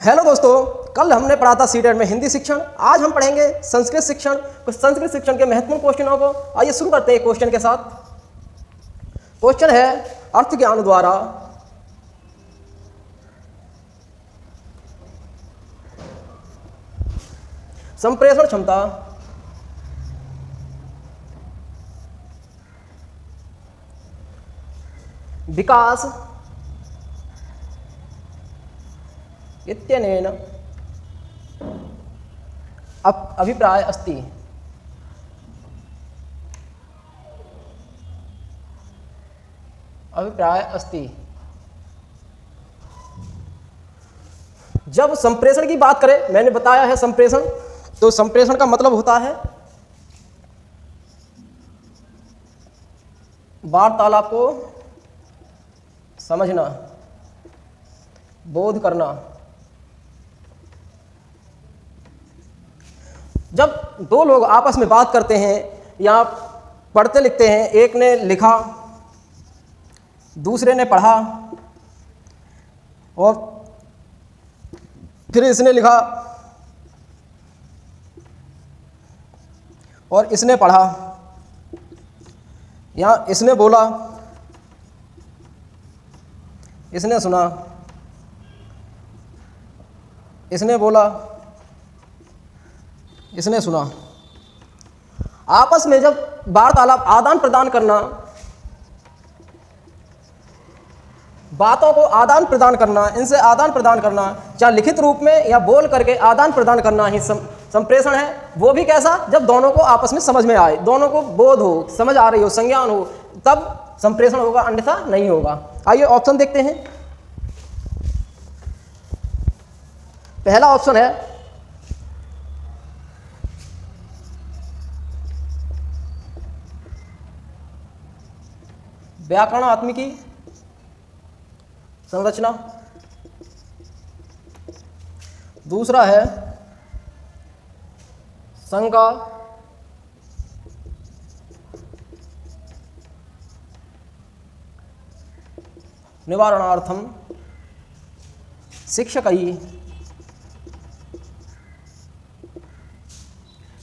Hello दोस्तों, कल हमने पढ़ा था सीटेट में हिंदी शिक्षण। आज हम पढ़ेंगे संस्कृत शिक्षण। कुछ संस्कृत शिक्षण के महत्वपूर्ण क्वेश्चनों को आइए शुरू करते हैं क्वेश्चन के साथ। क्वेश्चन है अर्थ ज्ञान द्वारा संप्रेषण क्षमता विकास इत्यनेन अभिप्राय अस्ति। जब संप्रेषण की बात करें, मैंने बताया है संप्रेषण, तो संप्रेषण का मतलब होता है वार्तालाप को समझना, बोध करना। जब दो लोग आपस में बात करते हैं या पढ़ते लिखते हैं, एक ने लिखा दूसरे ने पढ़ा और फिर इसने लिखा और इसने पढ़ा, या इसने बोला इसने सुना, इसने बोला इसने सुना। आपस में जब वार्तालाप आदान प्रदान करना, बातों को आदान प्रदान करना, इनसे आदान प्रदान करना, चाहे लिखित रूप में या बोल करके आदान प्रदान करना ही संप्रेषण है। वो भी कैसा? जब दोनों को आपस में समझ में आए, दोनों को बोध हो, समझ आ रही हो, संज्ञान हो, तब संप्रेषण होगा, अन्यथा नहीं होगा। आइए ऑप्शन देखते हैं। पहला ऑप्शन है व्याकरणात्मिकी संरचना, दूसरा है शंका निवारणार्थम शिक्षकै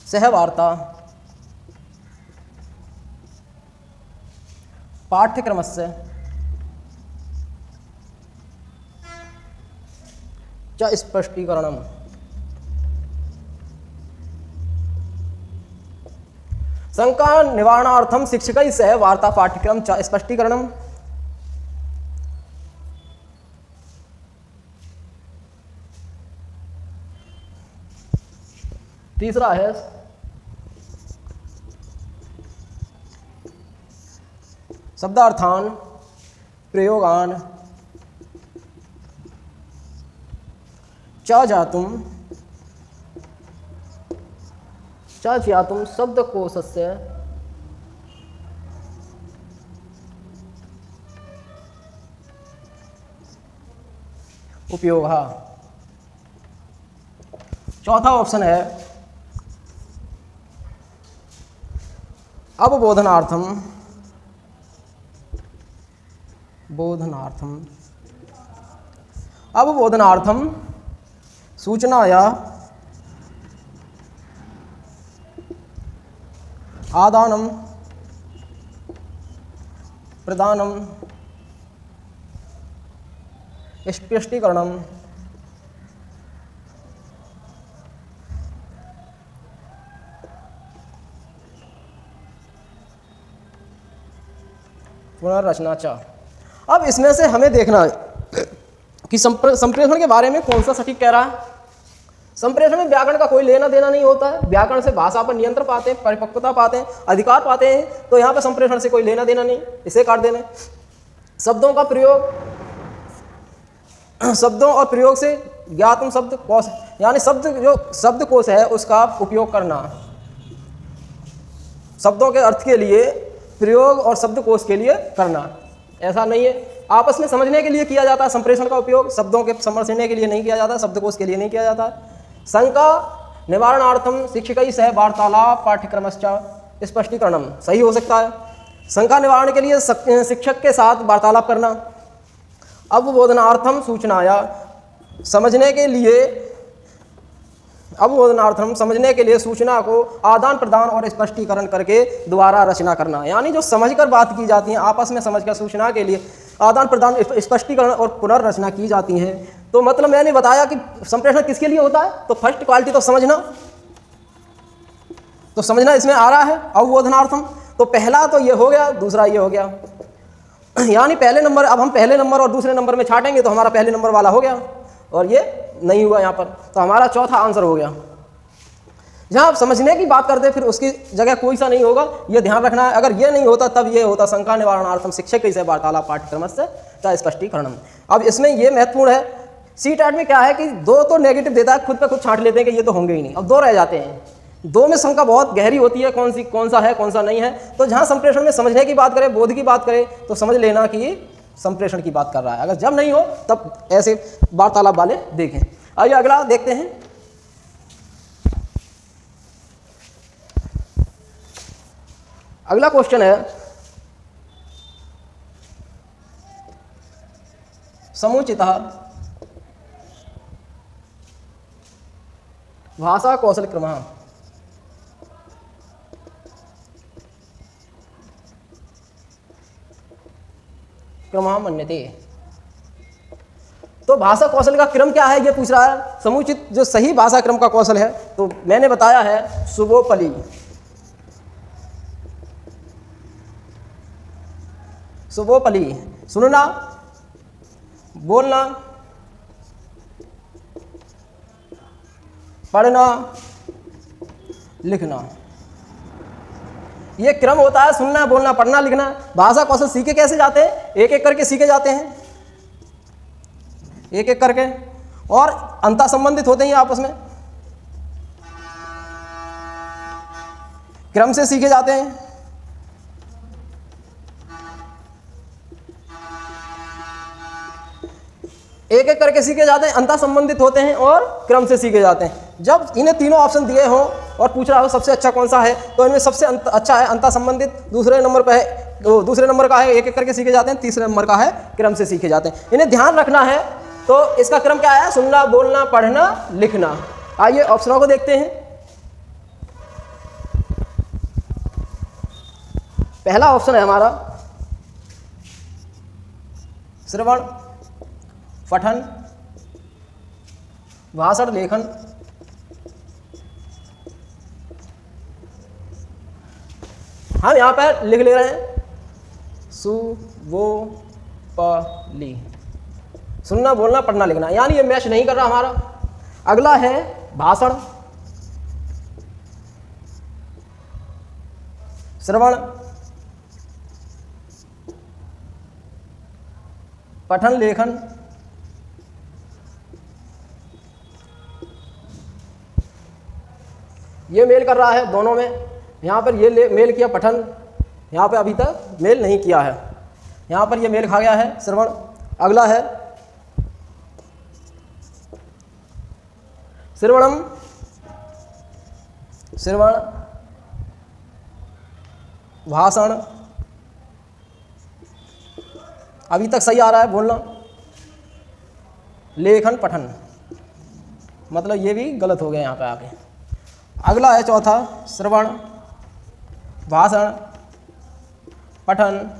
सहवार्ता पाठ्यक्रमस्य च स्पष्टीकरणम। शंका निवारणार्थम शिक्षकै सह वार्ता पाठ्यक्रम च स्पष्टीकरणम। तीसरा है शब्दार्थान प्रयोगान च ज्ञातुम शब्दकोशस्य उपयोगः। चौथा ऑप्शन है अवबोधनार्थम सूचनाया आदानम प्रदानम स्पष्टीकरणम पुनर्रचना चा। अब इसमें से हमें देखना है कि संप्रेषण के बारे में कौन सा सटीक कह रहा है। संप्रेषण में व्याकरण का कोई लेना देना नहीं होता है। व्याकरण से भाषा पर नियंत्रण पाते हैं, परिपक्वता पाते हैं, अधिकार पाते हैं, तो यहाँ पर संप्रेषण से कोई लेना देना नहीं, इसे काट देना। शब्दों का प्रयोग, शब्दों और प्रयोग से ज्ञातुम शब्दकोश, यानी शब्द जो शब्दकोश है उसका उपयोग करना, शब्दों के अर्थ के लिए प्रयोग और शब्दकोश के लिए करना। ऐसा नहीं है, आपस में समझने के लिए किया जाता है संप्रेषण का उपयोग, शब्दों के समझने के लिए नहीं किया जाता, शब्दकोश के लिए नहीं किया जाता। शंका निवारणार्थम शिक्षकै सह वार्तालाप पाठ्यक्रमश्च स्पष्टीकरणम सही हो सकता है। शंका निवारण के लिए शिक्षक के साथ वार्तालाप करना। अवबोधनार्थम सूचनाया समझने के लिए अवबोधनार्थम, समझने के लिए सूचना को आदान प्रदान और स्पष्टीकरण करके दोबारा रचना करना। यानी जो समझकर बात की जाती है, आपस में समझकर सूचना के लिए आदान प्रदान, स्पष्टीकरण और पुनर्रचना की जाती है। तो मतलब मैंने बताया कि संप्रेषण किसके लिए होता है, तो फर्स्ट क्वालिटी तो समझना, तो समझना इसमें आ रहा है अवबोधनार्थम। तो पहला तो ये हो गया, दूसरा ये हो गया। यानी पहले नंबर, अब हम पहले नंबर और दूसरे नंबर में छाटेंगे तो हमारा पहले नंबर वाला हो गया और ये नहीं हुआ यहाँ पर, तो हमारा चौथा आंसर हो गया। जहाँ आप समझने की बात करते फिर उसकी जगह कोई सा नहीं होगा, ये ध्यान रखना है। अगर ये नहीं होता तब ये होता शंका निवारणार्थम शिक्षक से वार्तालाप पाठ्यक्रम से क्या स्पष्टीकरण। अब इसमें ये महत्वपूर्ण है, CTET में क्या है कि 2 तो नेगेटिव देता है, खुद पे खुद छांट लेते हैं कि ये तो होंगे ही नहीं, अब 2 रह जाते हैं। 2 में शंका बहुत गहरी होती है, कौन सा है कौन सा नहीं है। तो जहाँ संप्रेषण में समझने की बात करें, बोध की बात करें, तो समझ लेना कि संप्रेषण की बात कर रहा है। अगर जब नहीं हो तब ऐसे वार्तालाप वाले देखें। आइए अगला देखते हैं। अगला क्वेश्चन है समुचितः भाषा कौशल क्रमः मन्यते। तो भाषा कौशल का क्रम क्या है ये पूछ रहा है, समुचित जो सही भाषा क्रम का कौशल है। तो मैंने बताया है सुबोपली, सुबोपली सुनना, बोलना, पढ़ना, लिखना, ये क्रम होता है। सुनना, बोलना, पढ़ना, लिखना। भाषा कौशल सीखे कैसे जाते हैं, एक एक करके सीखे जाते हैं, एक एक करके, और अंतर संबंधित होते हैं आपस में, क्रम से सीखे जाते हैं। एक एक करके सीखे जाते हैं, अंतर संबंधित होते हैं और क्रम से सीखे जाते हैं। जब इन्हें तीनों ऑप्शन दिए हों और पूछ रहा हो सबसे अच्छा कौन सा है, तो इनमें सबसे अच्छा है अंतर संबंधित, दूसरे नंबर पर है, दूसरे नंबर का है एक एक करके सीखे जाते हैं, तीसरे नंबर का है क्रम से सीखे जाते हैं। इन्हें ध्यान रखना है। तो इसका क्रम क्या है, सुनना, बोलना, पढ़ना, लिखना। आइए ऑप्शनों को देखते हैं। पहला ऑप्शन है हमारा श्रवण, पठन, भाषण, लेखन। हम यहाँ पर लिख ले रहे हैं सुबोपली, सुनना, बोलना, पढ़ना, लिखना, यानी ये मैच नहीं कर रहा हमारा। अगला है भाषण, श्रवण, पठन, लेखन, ये मेल कर रहा है दोनों में। यहाँ पर ये मेल किया पठन, यहाँ पे अभी तक मेल नहीं किया है, यहाँ पर ये मेल खा गया है श्रवण। अगला है श्रवणम, श्रवण, भाषण, अभी तक सही आ रहा है बोलना, लेखन, पठन, मतलब ये भी गलत हो गया यहाँ पे आके। अगला है चौथा श्रवण, भाषण, पठन,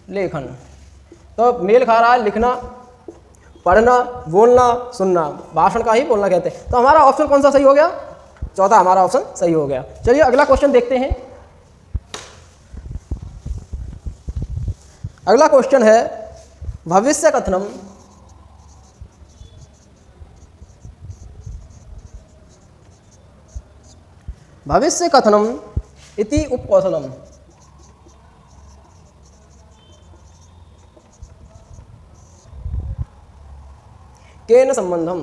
लेखन। तो मेल खा रहा है लिखना, पढ़ना, बोलना, सुनना, भाषण का ही बोलना कहते हैं। तो हमारा ऑप्शन कौन सा सही हो गया, चौथा हमारा ऑप्शन सही हो गया। चलिए अगला क्वेश्चन देखते हैं। अगला क्वेश्चन है भविष्य कथनम, भविष्य कथनम इति उपकौशलम। केन संबंधम।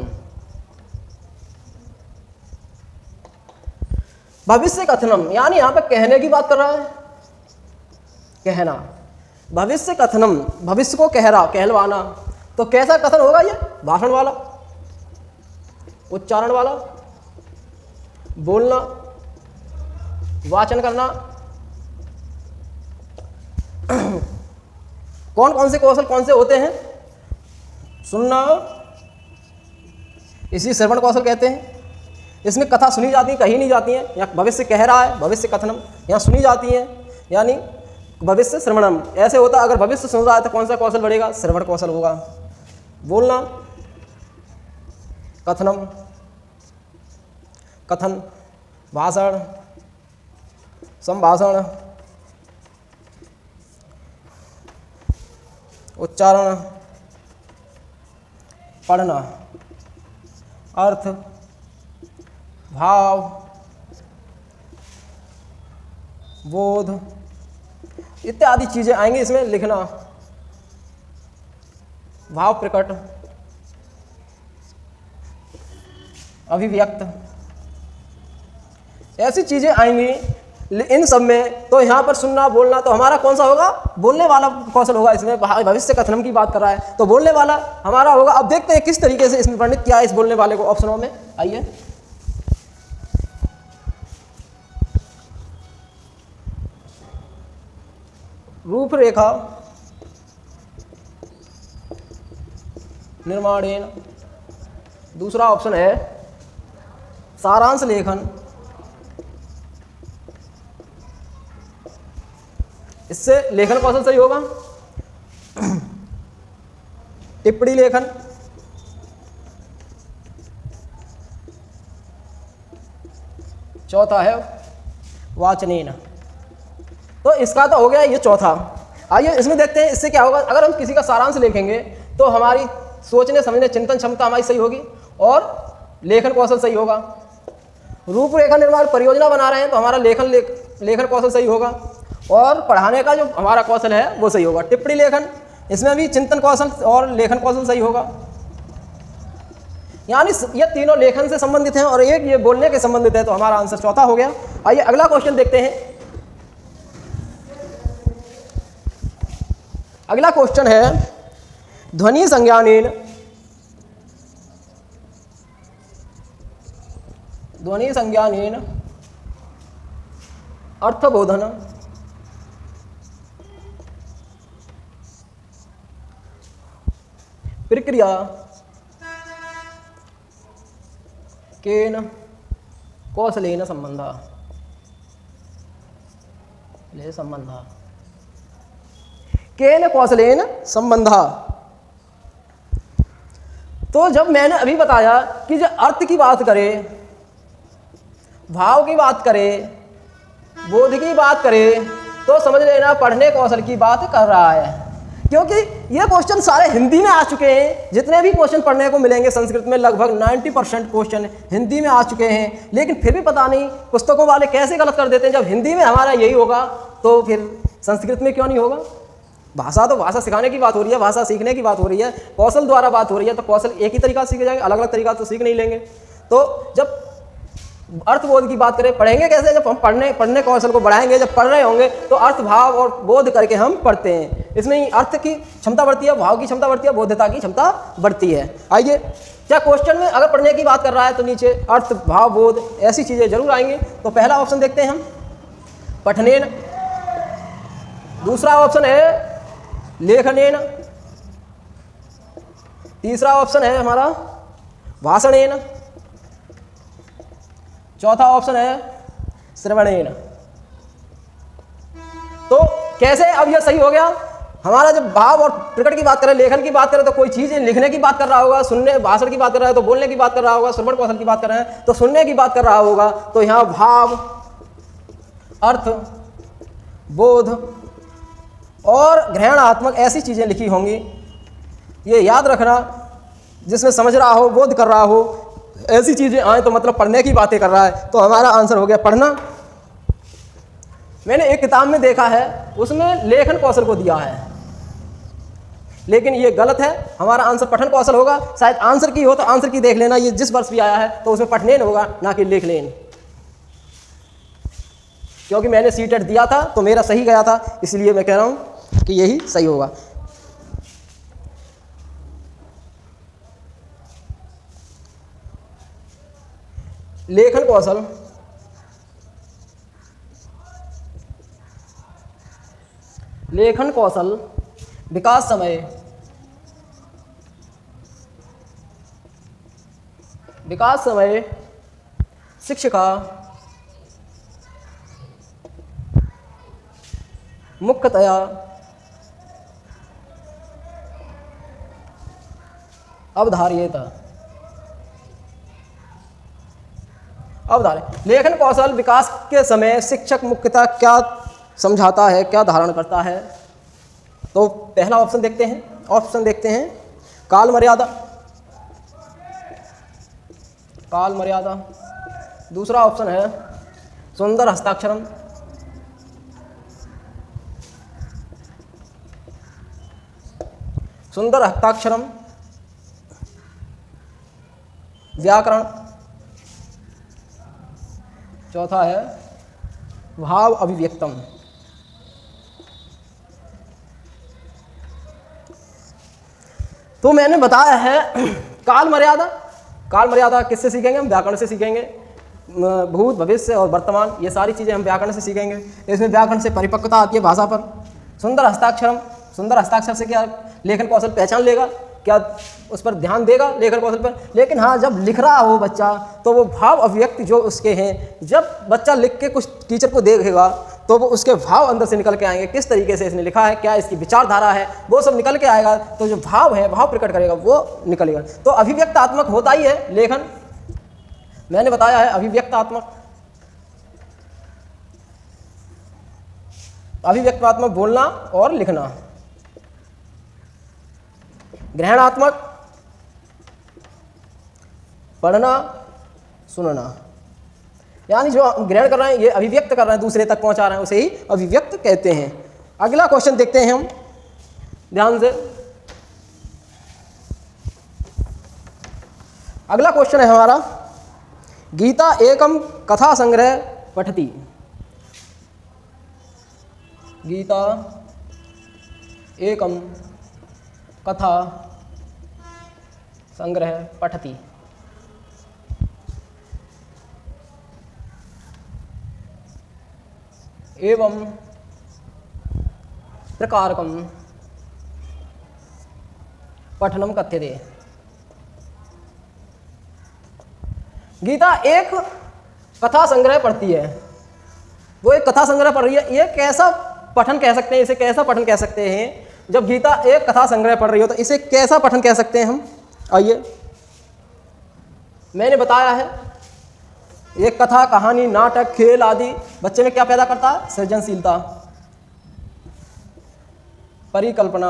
भविष्य कथनम यानी यहां पे कहने की बात कर रहा है, कहना। भविष्य कथनम, भविष्य को कह रहा, कहलवाना। तो कैसा कथन होगा ये, भाषण वाला, उच्चारण वाला, बोलना, वाचन करना। कौन कौन से कौशल कौन से होते हैं, सुनना, इसी श्रवण कौशल कहते हैं। इसमें कथा सुनी जाती है, कही नहीं जाती है। यहाँ भविष्य कह रहा है, भविष्य कथनम, यहाँ सुनी जाती है, यानी भविष्य श्रवणम। ऐसे होता अगर भविष्य सुन रहा है तो कौन सा कौशल बढ़ेगा? श्रवण कौशल होगा। बोलना, कथनम, कथन, भाषण, संभाषण, उच्चारण, पढ़ना, अर्थ, भाव, बोध इत्यादि चीजें आएंगी इसमें। लिखना, भाव प्रकट, अभिव्यक्त, ऐसी चीजें आएंगी इन सब में। तो यहाँ पर सुनना, बोलना, तो हमारा कौन सा होगा? बोलने वाला कौशल होगा। इसमें भविष्य कथनम की बात कर रहा है तो बोलने वाला हमारा होगा। अब देखते हैं किस तरीके से इसमें वर्णित किया है इस बोलने वाले को ऑप्शनों में। आइए, रूपरेखा निर्माणेन, दूसरा ऑप्शन है सारांश लेखन, इससे लेखन कौशल सही होगा। टिप्पणी लेखन, चौथा है वाचनेन। तो इसका तो हो गया ये चौथा। आइए इसमें देखते हैं इससे क्या होगा। अगर हम किसी का सारांश लिखेंगे तो हमारी सोचने समझने चिंतन क्षमता हमारी सही होगी और लेखन कौशल सही होगा। रूपरेखा निर्माण परियोजना बना रहे हैं तो हमारा लेखन कौशल सही होगा और पढ़ाने का जो हमारा कौशल है वो सही होगा। टिप्पणी लेखन, इसमें भी चिंतन कौशल और लेखन कौशल सही होगा। यानी ये तीनों लेखन से संबंधित हैं और एक ये बोलने के संबंधित है, तो हमारा आंसर चौथा हो गया। आइए अगला क्वेश्चन देखते हैं। अगला क्वेश्चन है ध्वनि संज्ञानेन, ध्वनि संज्ञानेन अर्थबोधन प्रक्रिया केन कौशलेन संबंधा, ले संबंधा, केन कौशलेन संबंधा। तो जब मैंने अभी बताया कि जो अर्थ की बात करे, भाव की बात करे, बोध की बात करे, तो समझ लेना पढ़ने कौशल की बात कर रहा है। क्योंकि ये क्वेश्चन सारे हिंदी में आ चुके हैं। जितने भी क्वेश्चन पढ़ने को मिलेंगे संस्कृत में लगभग 90% क्वेश्चन हिंदी में आ चुके हैं। लेकिन फिर भी पता नहीं पुस्तकों वाले कैसे गलत कर देते हैं। जब हिंदी में हमारा यही होगा तो फिर संस्कृत में क्यों नहीं होगा? भाषा तो भाषा सिखाने की बात हो रही है, भाषा सीखने की बात हो रही है, कौशल द्वारा बात हो रही है। तो कौशल एक ही तरीका सीखे जाएंगे, अलग अलग तरीका तो सीख नहीं लेंगे। तो जब अर्थबोध की बात करें, पढ़ेंगे कैसे? जब हम पढ़ने कौशल को बढ़ाएंगे, जब पढ़ रहे होंगे तो अर्थ भाव और बोध करके हम पढ़ते हैं। इसमें अर्थ की क्षमता बढ़ती है, भाव की क्षमता बढ़ती है, बोधता की क्षमता बढ़ती है। आइए, क्या क्वेश्चन में अगर पढ़ने की बात कर रहा है तो नीचे अर्थ भाव बोध ऐसी चीज़ें जरूर आएंगी। तो पहला ऑप्शन देखते हैं हम, पठनेन। दूसरा ऑप्शन है लेखनेन। तीसरा ऑप्शन है हमारा भाषणेन। चौथा ऑप्शन है श्रवणेन। तो कैसे अब यह सही हो गया? हमारा जब भाव और प्रकट की बात करें, लेखन की बात करें, तो कोई चीज़ लिखने की बात कर रहा होगा, सुनने भाषण की बात कर रहा है तो बोलने की बात कर रहा होगा, श्रवण कौशल की बात कर रहे हैं तो सुनने की बात कर रहा होगा। तो यहाँ भाव, अर्थ, बोध और ग्रहणात्मक ऐसी चीज़ें लिखी होंगी। ये याद रखना, जिसमें समझ रहा हो, बोध कर रहा हो, ऐसी चीज़ें आए तो मतलब पढ़ने की बातें कर रहा है। तो हमारा आंसर हो गया पढ़ना। मैंने एक किताब में देखा है, उसमें लेखन कौशल को दिया है, लेकिन ये गलत है। हमारा आंसर पठन कौशल होगा। शायद आंसर की हो तो आंसर की देख लेना, ये जिस वर्ष भी आया है तो उसमें पठनेन होगा, ना कि लेख लेन। क्योंकि मैंने सीटेट दिया था तो मेरा सही गया था, इसलिए मैं कह रहा हूँ कि यही सही होगा। लेखन कौशल, लेखन कौशल विकास समय विकास समय शिक्षिका मुख्यतया अवधार्येत। लेखन कौशल विकास के समय शिक्षक मुख्यतः क्या समझाता है, क्या धारण करता है? तो पहला ऑप्शन देखते हैं काल मर्यादा। दूसरा ऑप्शन है सुंदर हस्ताक्षरम। व्याकरण। चौथा है भाव अभिव्यक्तम। तो मैंने बताया है काल मर्यादा किससे सीखेंगे हम? व्याकरण से सीखेंगे। भूत, भविष्य और वर्तमान, ये सारी चीज़ें हम व्याकरण से सीखेंगे। इसमें व्याकरण से परिपक्वता आती है भाषा पर। सुंदर हस्ताक्षर से क्या लेखन कौशल पहचान लेगा, क्या उस पर ध्यान देगा लेखन कौशल पर। लेकिन हाँ, जब लिख रहा हो बच्चा तो वो भाव अभिव्यक्ति जो उसके हैं, जब बच्चा लिख के कुछ टीचर को देखेगा तो वो उसके भाव अंदर से निकल के आएंगे। किस तरीके से इसने लिखा है, क्या इसकी विचारधारा है, वो सब निकल के आएगा। तो जो भाव है, भाव प्रकट करेगा, वो निकलेगा। तो अभिव्यक्तात्मक होता ही है लेखन। मैंने बताया है अभिव्यक्तात्मक बोलना और लिखना। ग्रहणात्मक पढ़ना सुनना, यानी जो ग्रहण कर रहे हैं, ये अभिव्यक्त कर रहे हैं, दूसरे तक पहुंचा रहे हैं, उसे ही अभिव्यक्त कहते हैं। अगला क्वेश्चन देखते हैं हम ध्यान से। अगला क्वेश्चन है हमारा, गीता एकम कथा संग्रह पठती। गीता एकम कथा संग्रह पठती। एवं प्रकारकम पठनम कथ्यते। गीता एक कथा संग्रह पढ़ती है, वो एक कथा संग्रह पढ़ रही है। ये कैसा पठन कह सकते हैं, इसे कैसा पठन कह सकते हैं? जब गीता एक कथा संग्रह पढ़ रही हो तो इसे कैसा पठन कह सकते हैं हम? आइए, मैंने बताया है एक कथा, कहानी, नाटक, खेल आदि बच्चे में क्या पैदा करता है? सृजनशीलता, परिकल्पना।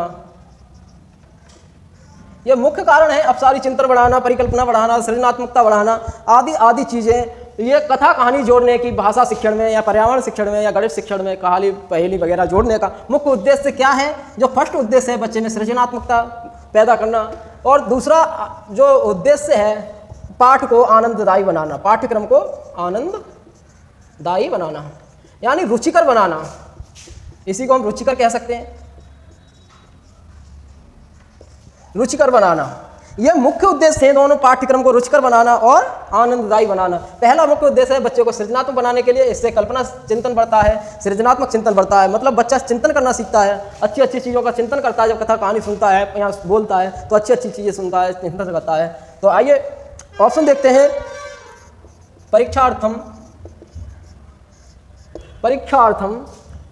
ये मुख्य कारण है। अब सारी चिंतन बढ़ाना, परिकल्पना बढ़ाना, सृजनात्मकता बढ़ाना, आदि आदि चीज़ें ये कथा कहानी जोड़ने की, भाषा शिक्षण में या पर्यावरण शिक्षण में या गणित शिक्षण में कहानी पहेली वगैरह जोड़ने का मुख्य उद्देश्य क्या है? जो फर्स्ट उद्देश्य है बच्चे में सृजनात्मकता पैदा करना, और दूसरा जो उद्देश्य है पाठ को आनंददायी बनाना, पाठ्यक्रम को आनंददायी बनाना, यानी रुचिकर बनाना। इसी को हम रुचिकर कह सकते हैं, रुचिकर बनाना। यह मुख्य उद्देश्य है दोनों, पाठ्यक्रम को रुचिकर बनाना और आनंददायी बनाना। पहला मुख्य उद्देश्य है बच्चे को सृजनात्मक बनाने के लिए, इससे कल्पना चिंतन बढ़ता है, सृजनात्मक चिंतन बढ़ता है, मतलब बच्चा चिंतन करना सीखता है, अच्छी अच्छी चीज़ों का चिंतन करता है। जब कथा कहानी सुनता है या बोलता है तो अच्छी अच्छी चीज़ें सुनता है, चिंतन करता है। तो आइए ऑप्शन देखते हैं। परीक्षार्थम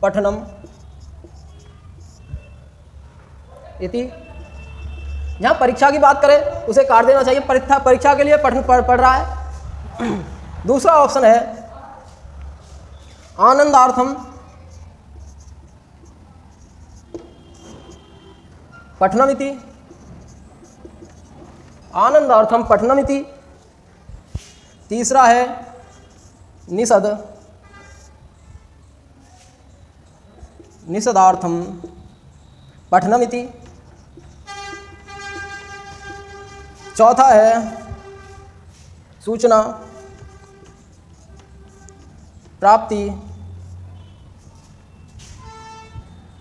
पठनम इति। जहाँ परीक्षा की बात करें उसे काट देना चाहिए, परीक्षा के लिए पढ़ रहा है। दूसरा ऑप्शन है आनंदार्थम पठनमिति। आनंदार्थम पठनमिति। तीसरा है निषदार्थम पठनमिति। चौथा है सूचना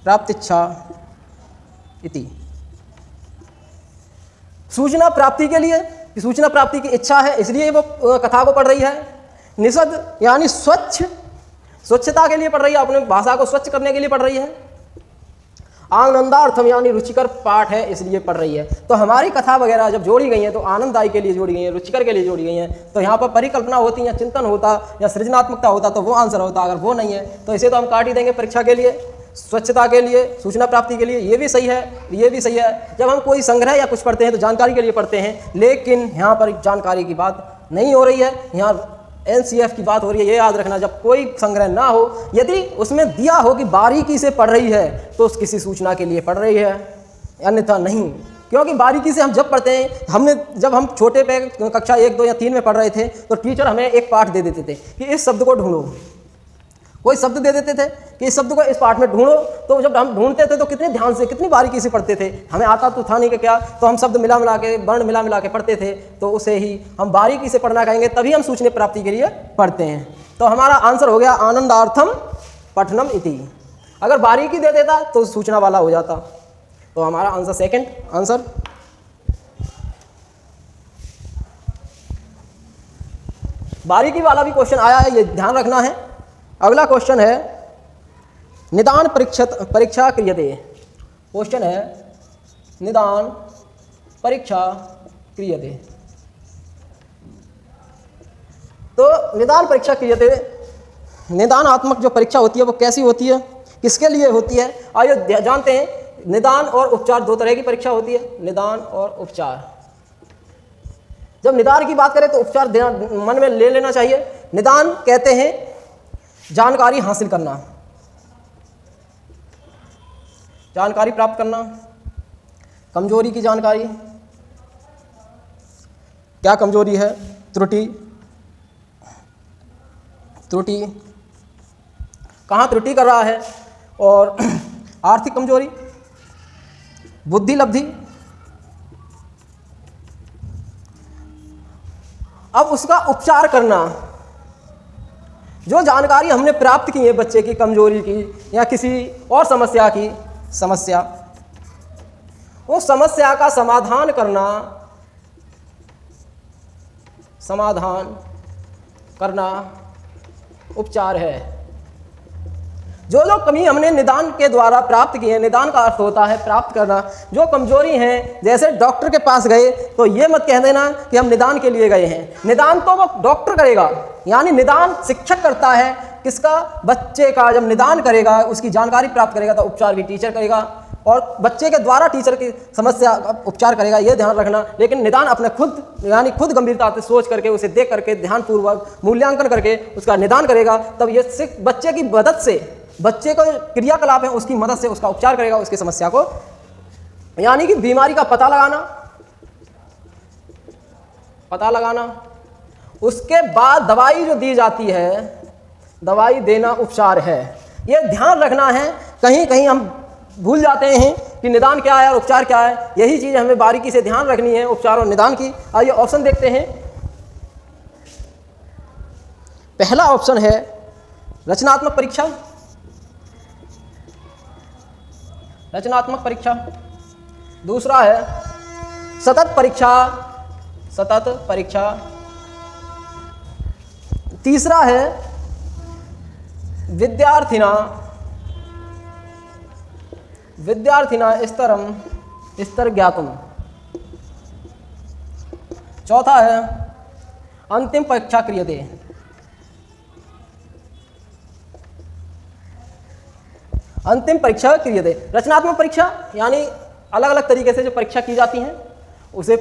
प्राप्तिच्छा इति। सूचना प्राप्ति के लिए, सूचना प्राप्ति की इच्छा है इसलिए वो कथा को पढ़ रही है। निषद यानी स्वच्छता के लिए पढ़ रही है, अपने भाषा को स्वच्छ करने के लिए पढ़ रही है। आनंदार्थम यानी रुचिकर पाठ है इसलिए पढ़ रही है। तो हमारी कथा वगैरह जब जोड़ी गई हैं तो आनंददायी के लिए जोड़ी गई हैं, रुचिकर के लिए जोड़ी गई हैं। तो यहाँ पर परिकल्पना होती या चिंतन होता या सृजनात्मकता होता तो वो आंसर होता, अगर वो नहीं है तो इसे तो हम काट ही देंगे परीक्षा के लिए, स्वच्छता के लिए, सूचना प्राप्ति के लिए। ये भी सही है, ये भी सही है। जब हम कोई संग्रह या कुछ पढ़ते हैं तो जानकारी के लिए पढ़ते हैं, लेकिन यहाँ पर जानकारी की बात नहीं हो रही है, यहाँ NCF की बात हो रही है। ये याद रखना, जब कोई संग्रह ना हो, यदि उसमें दिया हो कि बारीकी से पढ़ रही है तो उस किसी सूचना के लिए पढ़ रही है, अन्यथा नहीं। क्योंकि बारीकी से हम जब पढ़ते हैं, जब हम छोटे पे कक्षा 1, 2 या 3 में पढ़ रहे थे तो टीचर हमें एक पाठ दे देते थे कि इस शब्द को ढूंढो, कोई शब्द दे देते थे कि इस शब्द को इस पाठ में ढूंढो। तो जब हम ढूंढते थे तो कितने ध्यान से, कितनी बारीकी से पढ़ते थे, हमें आता तो था नहीं कि क्या, तो हम शब्द मिला मिला के, वर्ण मिला मिला के पढ़ते थे। तो उसे ही हम बारीकी से पढ़ना कहेंगे, तभी हम सूचना प्राप्ति के लिए पढ़ते हैं। तो हमारा आंसर हो गया आनंदार्थम पठनम इति। अगर बारीकी दे देता तो सूचना वाला हो जाता। तो हमारा आंसर सेकंड आंसर। बारीकी वाला भी क्वेश्चन आया है, ये ध्यान रखना है। अगला क्वेश्चन है निदान परीक्षा क्रियते। क्वेश्चन है निदान परीक्षा क्रियते। तो निदान परीक्षा क्रियते, निदानात्मक जो परीक्षा होती है वो कैसी होती है, किसके लिए होती है, आइए जानते हैं। निदान और उपचार 2 तरह की परीक्षा होती है, निदान और उपचार। जब निदान की बात करें तो उपचार मन में ले लेना चाहिए। निदान कहते हैं जानकारी हासिल करना, जानकारी प्राप्त करना, कमजोरी की जानकारी, क्या कमजोरी है, त्रुटि कहाँ त्रुटि कर रहा है, और आर्थिक कमजोरी, बुद्धि लब्धि। अब उसका उपचार करना, जो जानकारी हमने प्राप्त की है बच्चे की कमजोरी की या किसी और समस्या की, वो समस्या का समाधान करना उपचार है। जो कमी हमने निदान के द्वारा प्राप्त की है, निदान का अर्थ होता है प्राप्त करना। जो कमजोरी है, जैसे डॉक्टर के पास गए तो ये मत कह देना कि हम निदान के लिए गए हैं, निदान तो वो डॉक्टर करेगा, यानी निदान शिक्षक करता है। किसका? बच्चे का। जब निदान करेगा, उसकी जानकारी प्राप्त करेगा तो उपचार भी टीचर करेगा, और बच्चे के द्वारा टीचर की समस्या उपचार करेगा, ये ध्यान रखना। लेकिन निदान अपने खुद गंभीरता से सोच करके, उसे देख करके, ध्यानपूर्वक मूल्यांकन करके उसका निदान करेगा। तब ये सिर्फ बच्चे की मदद से, बच्चे का क्रियाकलाप है उसकी मदद से उसका उपचार करेगा, उसकी समस्या को, यानी कि बीमारी का पता लगाना, उसके बाद दवाई जो दी जाती है, दवाई देना उपचार है। ये ध्यान रखना है। कहीं कहीं हम भूल जाते हैं कि निदान क्या है और उपचार क्या है। यही चीज़ हमें बारीकी से ध्यान रखनी है, उपचार और निदान की। आइए ऑप्शन देखते हैं। पहला ऑप्शन है रचनात्मक परीक्षा, दूसरा है सतत परीक्षा, तीसरा है विद्यार्थिना स्तर ज्ञातुम, चौथा है अंतिम परीक्षा क्रियते। अंतिम परीक्षा क्रियते। रचनात्मक परीक्षा यानी अलग अलग तरीके से जो परीक्षा की जाती हैं उसे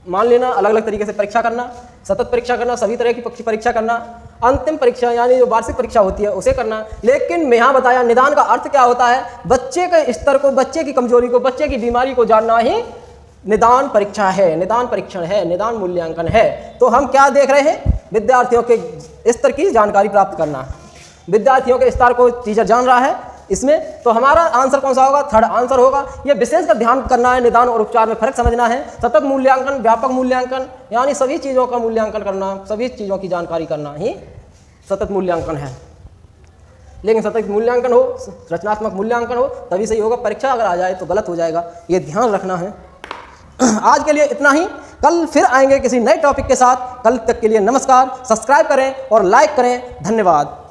मान लेना, अलग अलग तरीके से परीक्षा करना, सतत परीक्षा करना, सभी तरह की परीक्षा करना। अंतिम परीक्षा यानी जो वार्षिक परीक्षा होती है उसे करना। लेकिन मैं यहाँ बताया निदान का अर्थ क्या होता है, बच्चे के स्तर को, बच्चे की कमजोरी को, बच्चे की बीमारी को जानना ही निदान परीक्षा है, निदान परीक्षण है, निदान मूल्यांकन है। तो हम क्या देख रहे हैं, विद्यार्थियों के स्तर की जानकारी प्राप्त करना, विद्यार्थियों के स्तर को टीचर जान रहा है इसमें। तो हमारा आंसर कौन सा होगा? थर्ड आंसर होगा। ये विशेष का ध्यान करना है, निदान और उपचार में फर्क समझना है। सतत मूल्यांकन, व्यापक मूल्यांकन, यानी सभी चीज़ों का मूल्यांकन करना, सभी चीज़ों की जानकारी करना ही सतत मूल्यांकन है। लेकिन सतत मूल्यांकन हो, रचनात्मक मूल्यांकन हो, तभी सही होगा। परीक्षा अगर आ जाए तो गलत हो जाएगा, ये ध्यान रखना है। आज के लिए इतना ही, कल फिर आएंगे किसी नए टॉपिक के साथ। कल तक के लिए नमस्कार। सब्सक्राइब करें और लाइक करें। धन्यवाद।